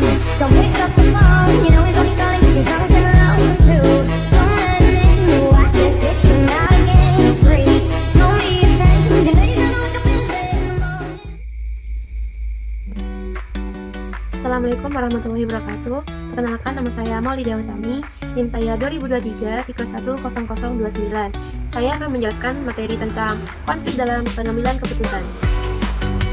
Don't pick up the phone, you know he's only calling 'cause he's something wrong with you. Don't let him in, no, I said pick him out again free. Don't be afraid, you know you're gonna wake up in his bed in the morning. Assalamualaikum warahmatullahi wabarakatuh. Perkenalkan, nama saya Maulida Utami, NIM saya 2023-310029. Saya akan menjelaskan materi tentang konflik dalam pengambilan keputusan.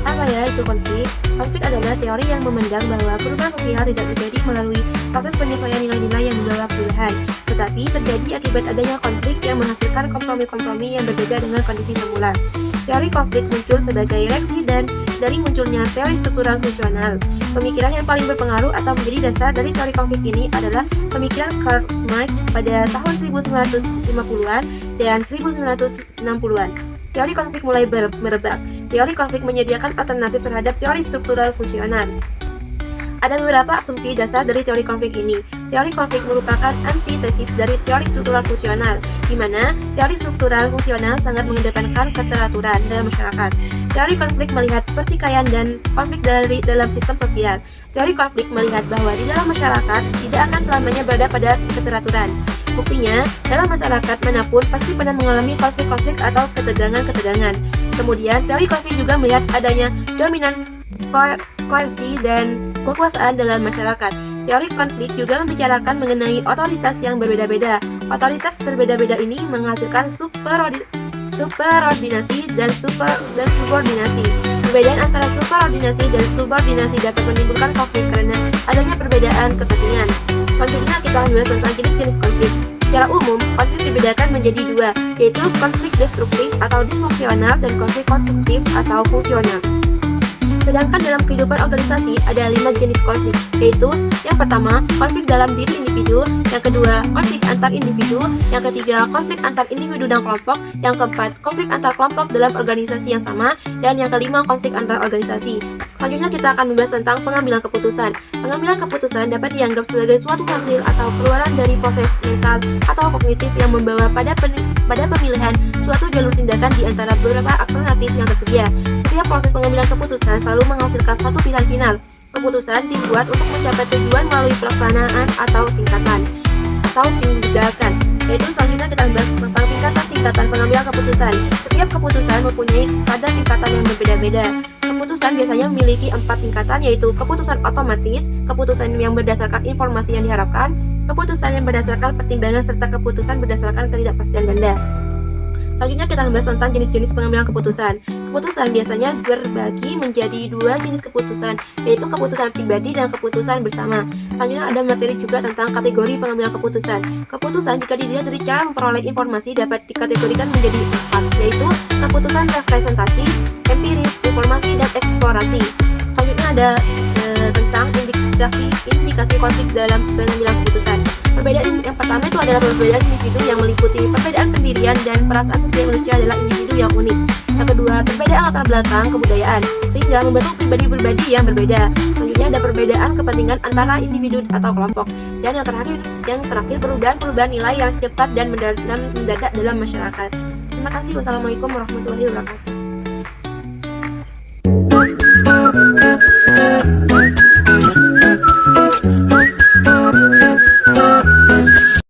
Apa ya itu konflik? Konflik adalah teori yang memandang bahwa perubahan sosial tidak terjadi melalui proses penyesuaian nilai-nilai yang membawa perubahan, tetapi terjadi akibat adanya konflik yang menghasilkan kompromi-kompromi yang berbeda dengan kondisi semula. Teori konflik muncul sebagai reaksi dari munculnya teori struktural fungsional. Pemikiran yang paling berpengaruh atau menjadi dasar dari teori konflik ini adalah pemikiran Karl Marx pada tahun 1950-an dan 1960-an. Teori konflik mulai merebak. Teori konflik menyediakan alternatif terhadap teori struktural fungsional. Ada beberapa asumsi dasar dari teori konflik ini. Teori konflik merupakan antitesis dari teori struktural fungsional, di mana teori struktural fungsional sangat mengedepankan keteraturan dalam masyarakat. Teori konflik melihat pertikaian dan konflik dalam sistem sosial. Teori konflik melihat bahwa di dalam masyarakat tidak akan selamanya berada pada keteraturan. Buktinya, dalam masyarakat manapun pasti pernah mengalami konflik-konflik atau ketegangan-ketegangan. Kemudian, teori konflik juga melihat adanya dominan koersi dan kekuasaan dalam masyarakat. Teori konflik juga membicarakan mengenai otoritas yang berbeda-beda. Otoritas berbeda-beda ini menghasilkan superordinasi dan subordinasi. Perbedaan antara superordinasi dan subordinasi dapat menimbulkan konflik karena adanya perbedaan kepentingan. Selanjutnya kita akan bahas tentang jenis-jenis konflik. Secara umum, konflik dibedakan menjadi dua, yaitu konflik destruktif atau disfungsional dan konflik konstruktif atau fungsional. Sedangkan dalam kehidupan organisasi ada 5 jenis konflik, yaitu yang pertama, konflik dalam diri individu, yang kedua, konflik antar individu, yang ketiga, konflik antar individu dan kelompok, yang keempat, konflik antar kelompok dalam organisasi yang sama, dan yang kelima, konflik antar organisasi. Selanjutnya kita akan membahas tentang pengambilan keputusan. Pengambilan keputusan dapat dianggap sebagai suatu hasil atau keluaran dari proses mental atau kognitif yang membawa pada pemilihan suatu jalur tindakan di antara beberapa alternatif yang tersedia. Setiap proses pengambilan keputusan selalu menghasilkan satu pilihan final. Keputusan dibuat untuk mencapai tujuan melalui pelaksanaan atau tindakan. Yaitu selanjutnya kita bahas tentang tingkatan pengambilan keputusan. Setiap keputusan mempunyai kadar tingkatan yang berbeda-beda. Keputusan biasanya memiliki 4 tingkatan, yaitu keputusan otomatis, keputusan yang berdasarkan informasi yang diharapkan, keputusan yang berdasarkan pertimbangan, serta keputusan berdasarkan ketidakpastian ganda. Selanjutnya kita membahas tentang jenis-jenis pengambilan keputusan. Keputusan biasanya berbagi menjadi 2 jenis keputusan, yaitu keputusan pribadi dan keputusan bersama. Selanjutnya ada materi juga tentang kategori pengambilan keputusan. Keputusan jika dilihat dari cara memperoleh informasi dapat dikategorikan menjadi 4, yaitu keputusan representasi, empiris, informasi, dan eksplorasi. Selanjutnya ada tentang indikasi konflik dalam pengambilan keputusan. Perbedaan yang pertama itu adalah perbedaan individu yang meliputi perbedaan pendirian dan perasaan setiap manusia adalah individu yang unik. Yang kedua, perbedaan latar belakang kebudayaan sehingga membentuk pribadi-pribadi yang berbeda. Selanjutnya ada perbedaan kepentingan antara individu atau kelompok. Dan yang terakhir perubahan nilai yang cepat dan mendadak dalam masyarakat. Terima kasih. Wassalamualaikum warahmatullahi wabarakatuh.